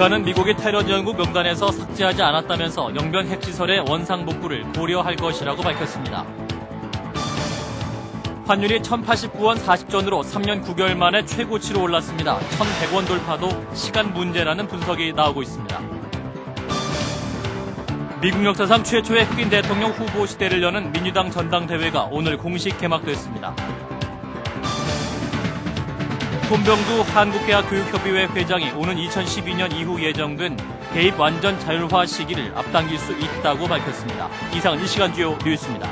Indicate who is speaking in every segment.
Speaker 1: 북한은 미국이 테러 지원국 명단에서 삭제하지 않았다면서 영변 핵시설의 원상 복구를 고려할 것이라고 밝혔습니다. 환율이 1,089원 40전으로 3년 9개월 만에 최고치로 올랐습니다. 1,100원 돌파도 시간 문제라는 분석이 나오고 있습니다. 미국 역사상 최초의 흑인 대통령 후보 시대를 여는 민주당 전당대회가 오늘 공식 개막됐습니다. 손병두 한국대학교육협의회 회장이 오는 2012년 이후 예정된 대입 완전 자율화 시기를 앞당길 수 있다고 밝혔습니다. 이상은 이 시간 주요 뉴스입니다.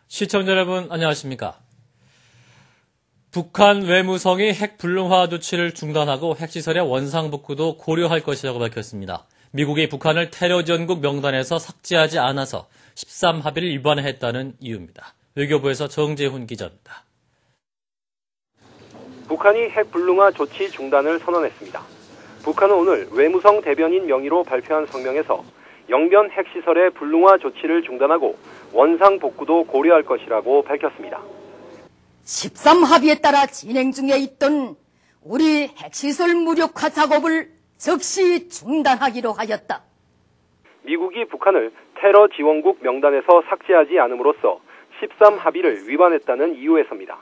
Speaker 1: 시청자 여러분 안녕하십니까? 북한 외무성이 핵 불능화 조치를 중단하고 핵시설의 원상복구도 고려할 것이라고 밝혔습니다. 미국이 북한을 테러 지원국 명단에서 삭제하지 않아서 13합의를 위반했다는 이유입니다. 외교부에서 정재훈 기자입니다.
Speaker 2: 북한이 핵 불능화 조치 중단을 선언했습니다. 북한은 오늘 외무성 대변인 명의로 발표한 성명에서 영변 핵시설의 불능화 조치를 중단하고 원상 복구도 고려할 것이라고 밝혔습니다.
Speaker 3: 13합의에 따라 진행 중에 있던 우리 핵시설 무력화 작업을 즉시 중단하기로 하였다.
Speaker 2: 미국이 북한을 테러 지원국 명단에서 삭제하지 않음으로써 13합의를 위반했다는 이유에서입니다.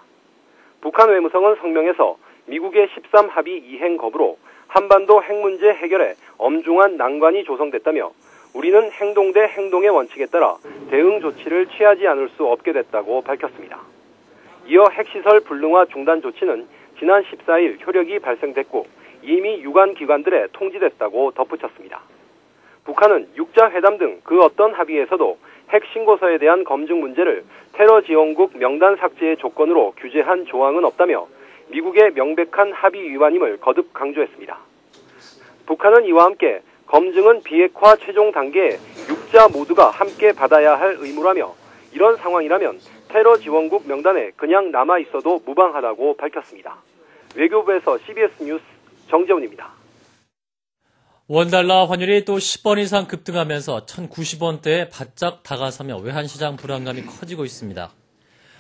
Speaker 2: 북한 외무성은 성명에서 미국의 13합의 이행 거부로 한반도 핵 문제 해결에 엄중한 난관이 조성됐다며 우리는 행동 대 행동의 원칙에 따라 대응 조치를 취하지 않을 수 없게 됐다고 밝혔습니다. 이어 핵시설 불능화 중단 조치는 지난 14일 효력이 발생됐고 이미 유관 기관들에 통지됐다고 덧붙였습니다. 북한은 육자회담 등 그 어떤 합의에서도 핵 신고서에 대한 검증 문제를 테러 지원국 명단 삭제의 조건으로 규제한 조항은 없다며 미국의 명백한 합의 위반임을 거듭 강조했습니다. 북한은 이와 함께 검증은 비핵화 최종 단계에 육자 모두가 함께 받아야 할 의무라며 이런 상황이라면 테러 지원국 명단에 그냥 남아 있어도 무방하다고 밝혔습니다. 외교부에서 CBS 뉴스 정재훈입니다.
Speaker 1: 원달러 환율이 또 10원 이상 급등하면서 1,090원대에 바짝 다가서며 외환시장 불안감이 커지고 있습니다.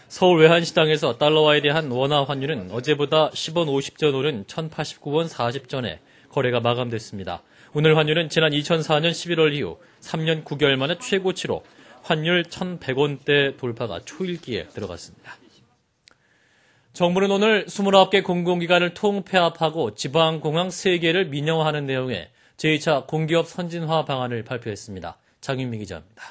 Speaker 1: 서울 외환시장에서 달러화에 대한 원화 환율은 어제보다 10원 50전 오른 1,089원 40전에 거래가 마감됐습니다. 오늘 환율은 지난 2004년 11월 이후 3년 9개월 만에 최고치로 환율 1,100원대 돌파가 초읽기에 들어갔습니다. 정부는 오늘 29개 공공기관을 통폐합하고 지방공항 3개를 민영화하는 내용의 제2차 공기업 선진화 방안을 발표했습니다. 장윤미 기자입니다.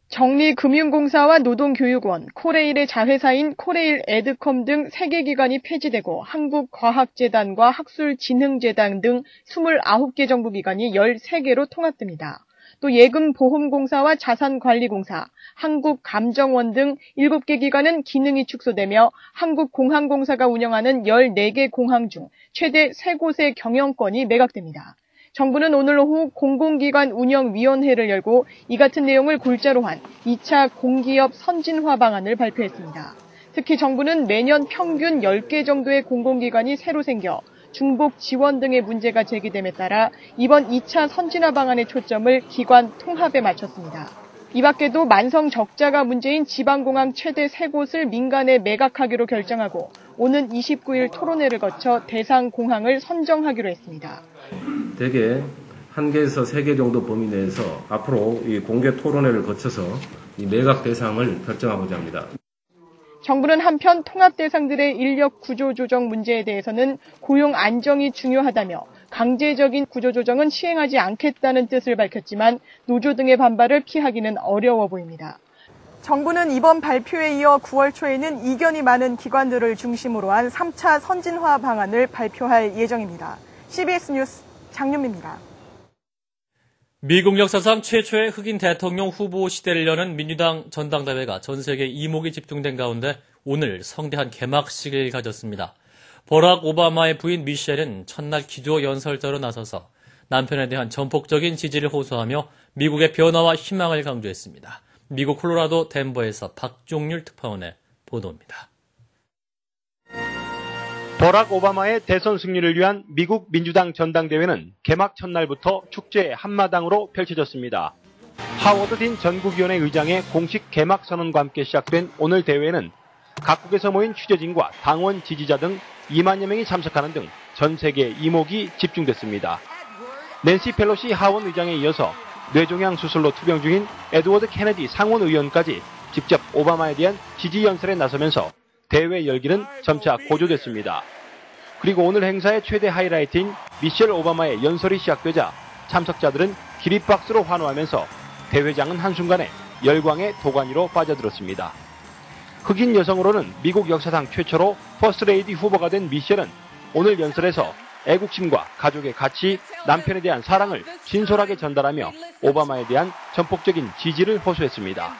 Speaker 4: 정리금융공사와 노동교육원, 코레일의 자회사인 코레일 에드컴 등 3개 기관이 폐지되고 한국과학재단과 학술진흥재단 등 29개 정부기관이 13개로 통합됩니다. 또 예금보험공사와 자산관리공사, 한국감정원 등 7개 기관은 기능이 축소되며 한국공항공사가 운영하는 14개 공항 중 최대 3곳의 경영권이 매각됩니다. 정부는 오늘 오후 공공기관 운영위원회를 열고 이 같은 내용을 골자로 한 2차 공기업 선진화 방안을 발표했습니다. 특히 정부는 매년 평균 10개 정도의 공공기관이 새로 생겨 중복 지원 등의 문제가 제기됨에 따라 이번 2차 선진화 방안의 초점을 기관 통합에 맞췄습니다. 이 밖에도 만성 적자가 문제인 지방공항 최대 3곳을 민간에 매각하기로 결정하고 오는 29일 토론회를 거쳐 대상 공항을 선정하기로 했습니다.
Speaker 5: 대개 1개에서 3개 정도 범위 내에서 앞으로 이 공개 토론회를 거쳐서 이 매각 대상을 결정하고자 합니다.
Speaker 4: 정부는 한편 통합 대상들의 인력 구조 조정 문제에 대해서는 고용 안정이 중요하다며 강제적인 구조 조정은 시행하지 않겠다는 뜻을 밝혔지만 노조 등의 반발을 피하기는 어려워 보입니다. 정부는 이번 발표에 이어 9월 초에는 이견이 많은 기관들을 중심으로 한 3차 선진화 방안을 발표할 예정입니다. CBS 뉴스 장윤미입니다.
Speaker 1: 미국 역사상 최초의 흑인 대통령 후보 시대를 여는 민주당 전당대회가 전 세계 이목이 집중된 가운데 오늘 성대한 개막식을 가졌습니다. 버락 오바마의 부인 미셸은 첫날 기조 연설자로 나서서 남편에 대한 전폭적인 지지를 호소하며 미국의 변화와 희망을 강조했습니다. 미국 콜로라도 덴버에서 박종률 특파원의 보도입니다.
Speaker 6: 버락 오바마의 대선 승리를 위한 미국 민주당 전당대회는 개막 첫날부터 축제의 한마당으로 펼쳐졌습니다. 하워드 딘 전국위원회 의장의 공식 개막 선언과 함께 시작된 오늘 대회는 각국에서 모인 취재진과 당원 지지자 등 2만여 명이 참석하는 등 전 세계 이목이 집중됐습니다. 낸시 펠로시 하원 의장에 이어서 뇌종양 수술로 투병 중인 에드워드 케네디 상원 의원까지 직접 오바마에 대한 지지 연설에 나서면서 대회 열기는 점차 고조됐습니다. 그리고 오늘 행사의 최대 하이라이트인 미셸 오바마의 연설이 시작되자 참석자들은 기립박수로 환호하면서 대회장은 한순간에 열광의 도가니로 빠져들었습니다. 흑인 여성으로는 미국 역사상 최초로 퍼스트레이디 후보가 된 미셸은 오늘 연설에서 애국심과 가족의 가치, 남편에 대한 사랑을 진솔하게 전달하며 오바마에 대한 전폭적인 지지를 호소했습니다.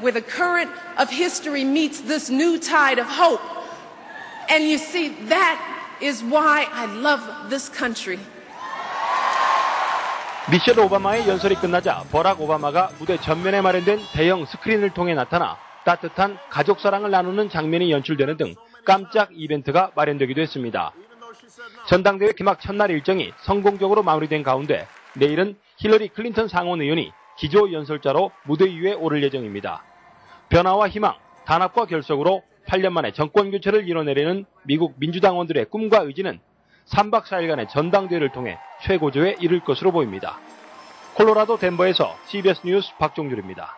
Speaker 7: Where the current of history meets this new tide of hope. And you see, that is why I love this country.
Speaker 6: 미셸 오바마의 연설이 끝나자 버락 오바마가 무대 전면에 마련된 대형 스크린을 통해 나타나 따뜻한 가족 사랑을 나누는 장면이 연출되는 등 깜짝 이벤트가 마련되기도 했습니다. 전당대회 개막 첫날 일정이 성공적으로 마무리된 가운데 내일은 힐러리 클린턴 상원 의원이 기조 연설자로 무대 위에 오를 예정입니다. 변화와 희망, 단합과 결속으로 8년 만에 정권 교체를 이뤄내려는 미국 민주당원들의 꿈과 의지는 3박 4일간의 전당대회를 통해 최고조에 이를 것으로 보입니다. 콜로라도 덴버에서 CBS 뉴스 박종률입니다.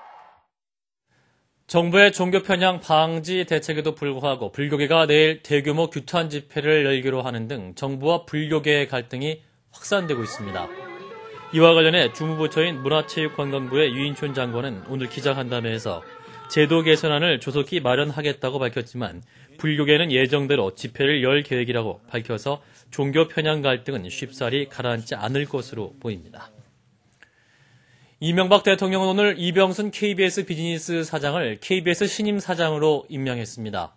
Speaker 1: 정부의 종교 편향 방지 대책에도 불구하고 불교계가 내일 대규모 규탄 집회를 열기로 하는 등 정부와 불교계의 갈등이 확산되고 있습니다. 이와 관련해 주무부처인 문화체육관광부의 유인촌 장관은 오늘 기자간담회에서 제도 개선안을 조속히 마련하겠다고 밝혔지만 불교계는 예정대로 집회를 열 계획이라고 밝혀서 종교 편향 갈등은 쉽사리 가라앉지 않을 것으로 보입니다. 이명박 대통령은 오늘 이병순 KBS 비즈니스 사장을 KBS 신임 사장으로 임명했습니다.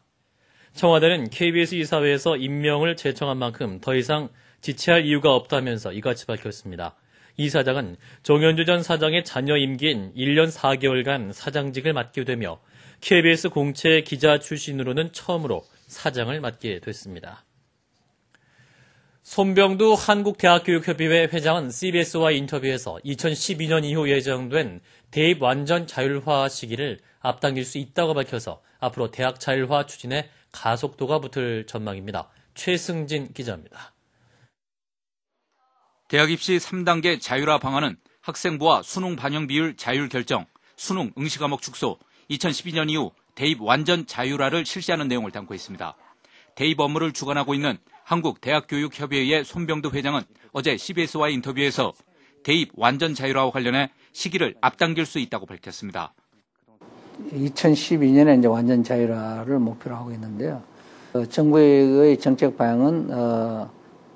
Speaker 1: 청와대는 KBS 이사회에서 임명을 제청한 만큼 더 이상 지체할 이유가 없다면서 이같이 밝혔습니다. 이 사장은 정현주 전 사장의 자녀 임기인 1년 4개월간 사장직을 맡게 되며 KBS 공채 기자 출신으로는 처음으로 사장을 맡게 됐습니다. 손병두 한국대학교육협의회 회장은 CBS와 인터뷰에서 2012년 이후 예정된 대입 완전 자율화 시기를 앞당길 수 있다고 밝혀서 앞으로 대학 자율화 추진에 가속도가 붙을 전망입니다. 최승진 기자입니다.
Speaker 8: 대학 입시 3단계 자율화 방안은 학생부와 수능 반영 비율 자율 결정, 수능 응시 과목 축소, 2012년 이후 대입 완전 자율화를 실시하는 내용을 담고 있습니다. 대입 업무를 주관하고 있는 한국대학교육협의회의 손병두 회장은 어제 CBS와의 인터뷰에서 대입 완전 자율화와 관련해 시기를 앞당길 수 있다고 밝혔습니다.
Speaker 9: 2012년에 이제 완전 자율화를 목표로 하고 있는데요. 정부의 정책 방향은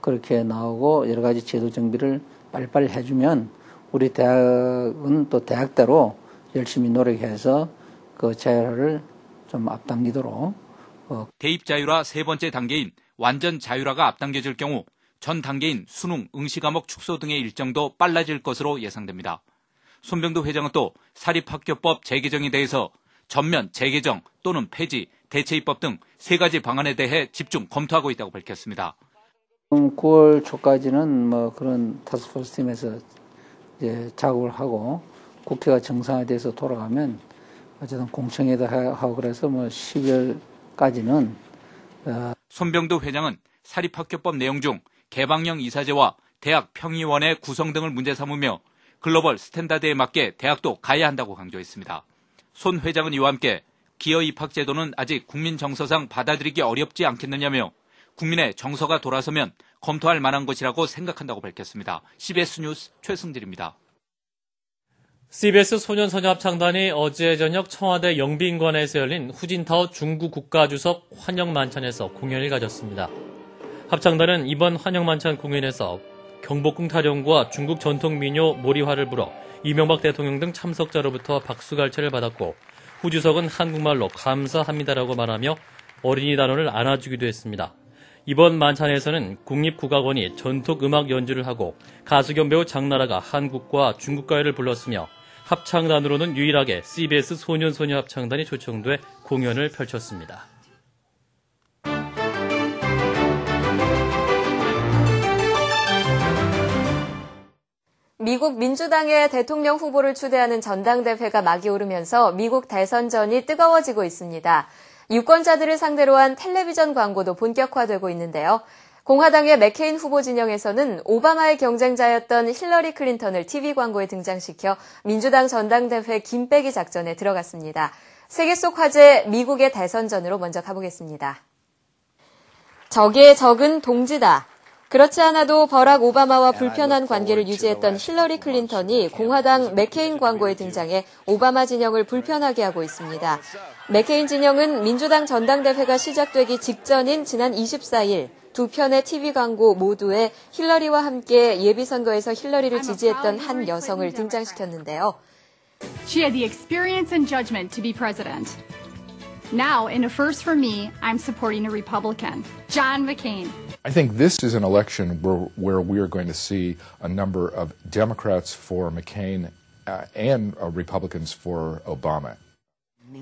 Speaker 9: 그렇게 나오고 여러 가지 제도 정비를 빨리빨리 해주면 우리 대학은 또 대학대로 열심히 노력해서 그 자율화를 좀 앞당기도록.
Speaker 8: 대입 자율화 세 번째 단계인 완전 자율화가 앞당겨질 경우 전 단계인 수능, 응시 과목 축소 등의 일정도 빨라질 것으로 예상됩니다. 손병두 회장은 또 사립학교법 재개정에 대해서 전면 재개정 또는 폐지, 대체입법 등 세 가지 방안에 대해 집중 검토하고 있다고 밝혔습니다.
Speaker 9: 9월 초까지는 그런 타스크포스 팀에서 이제 작업을 하고 국회가 정상화돼서 돌아가면 어쨌든 공청회도 하고 그래서 12월까지는
Speaker 8: 손병두 회장은 사립학교법 내용 중 개방형 이사제와 대학 평의원의 구성 등을 문제 삼으며 글로벌 스탠다드에 맞게 대학도 가야 한다고 강조했습니다. 손 회장은 이와 함께 기여 입학 제도는 아직 국민 정서상 받아들이기 어렵지 않겠느냐며 국민의 정서가 돌아서면 검토할 만한 것이라고 생각한다고 밝혔습니다. CBS 뉴스 최승진입니다.
Speaker 1: CBS 소년소녀합창단이 어제 저녁 청와대 영빈관에서 열린 후진타오 중국 국가주석 환영만찬에서 공연을 가졌습니다. 합창단은 이번 환영만찬 공연에서 경복궁 타령과 중국 전통민요 모리화를 불어 이명박 대통령 등 참석자로부터 박수갈채를 받았고 후주석은 한국말로 감사합니다라고 말하며 어린이 단원을 안아주기도 했습니다. 이번 만찬에서는 국립국악원이 전통음악 연주를 하고 가수 겸 배우 장나라가 한국과 중국가요를 불렀으며 합창단으로는 유일하게 CBS 소년소녀 합창단이 초청돼 공연을 펼쳤습니다.
Speaker 10: 미국 민주당의 대통령 후보를 추대하는 전당대회가 막이 오르면서 미국 대선전이 뜨거워지고 있습니다. 유권자들을 상대로 한 텔레비전 광고도 본격화되고 있는데요. 공화당의 맥케인 후보 진영에서는 오바마의 경쟁자였던 힐러리 클린턴을 TV 광고에 등장시켜 민주당 전당대회 김빼기 작전에 들어갔습니다. 세계 속 화제 미국의 대선전으로 먼저 가보겠습니다. 적의 적은 동지다. 그렇지 않아도 버락 오바마와 불편한 관계를 유지했던 힐러리 클린턴이 공화당 맥케인 광고에 등장해 오바마 진영을 불편하게 하고 있습니다. 맥케인 진영은 민주당 전당대회가 시작되기 직전인 지난 24일 두 편의 TV 광고 모두에 힐러리와 함께 예비선거에서 힐러리를 지지했던 한 여성을 등장시켰는데요.
Speaker 11: She had the experience and judgment to be president. Now, in a first for me, I'm supporting a Republican, John McCain.
Speaker 12: I think this is an election where we are going to see a number of Democrats for McCain and Republicans for Obama.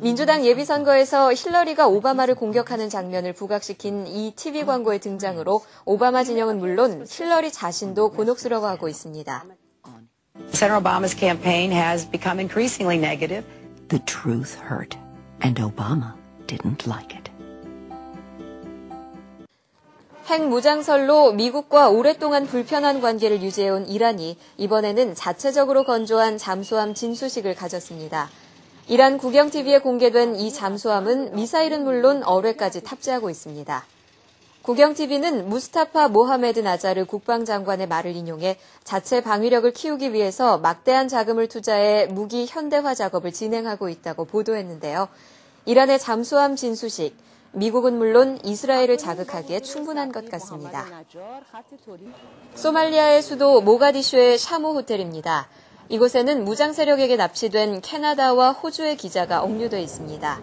Speaker 10: 민주당 예비선거에서 힐러리가 오바마를 공격하는 장면을 부각시킨 이 TV 광고의 등장으로 오바마 진영은 물론 힐러리 자신도 곤혹스러워하고 있습니다.
Speaker 13: Senator Obama's campaign has become increasingly negative.
Speaker 14: The truth hurt, and Obama didn't like it.
Speaker 10: 핵무장설로 미국과 오랫동안 불편한 관계를 유지해온 이란이 이번에는 자체적으로 건조한 잠수함 진수식을 가졌습니다. 이란 국영TV에 공개된 이 잠수함은 미사일은 물론 어뢰까지 탑재하고 있습니다. 국영TV는 무스타파 모하메드 나자르 국방장관의 말을 인용해 자체 방위력을 키우기 위해서 막대한 자금을 투자해 무기 현대화 작업을 진행하고 있다고 보도했는데요. 이란의 잠수함 진수식, 미국은 물론 이스라엘을 자극하기에 충분한 것 같습니다. 소말리아의 수도 모가디슈의 샤모 호텔입니다. 이곳에는 무장 세력에게 납치된 캐나다와 호주의 기자가 억류돼 있습니다.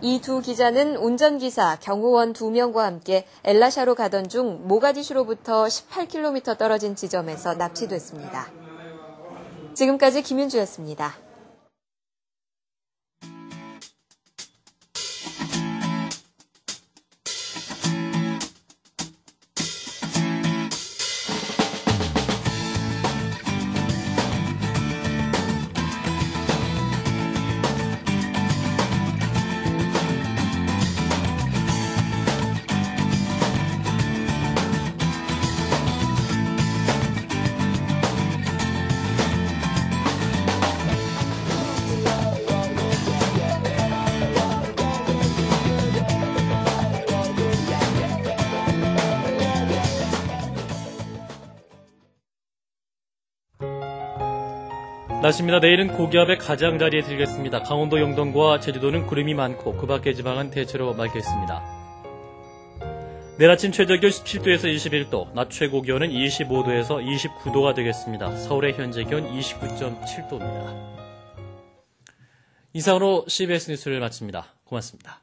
Speaker 10: 이 두 기자는 운전기사, 경호원 2명과 함께 엘라샤로 가던 중 모가디슈로부터 18km 떨어진 지점에서 납치됐습니다. 지금까지 김윤주였습니다.
Speaker 1: 날씨입니다. 내일은 고기압의 가장자리에 들겠습니다. 강원도 영동과 제주도는 구름이 많고 그 밖의 지방은 대체로 맑겠습니다. 내일 아침 최저기온 17도에서 21도, 낮 최고기온은 25도에서 29도가 되겠습니다. 서울의 현재 기온 29.7도입니다. 이상으로 CBS 뉴스를 마칩니다. 고맙습니다.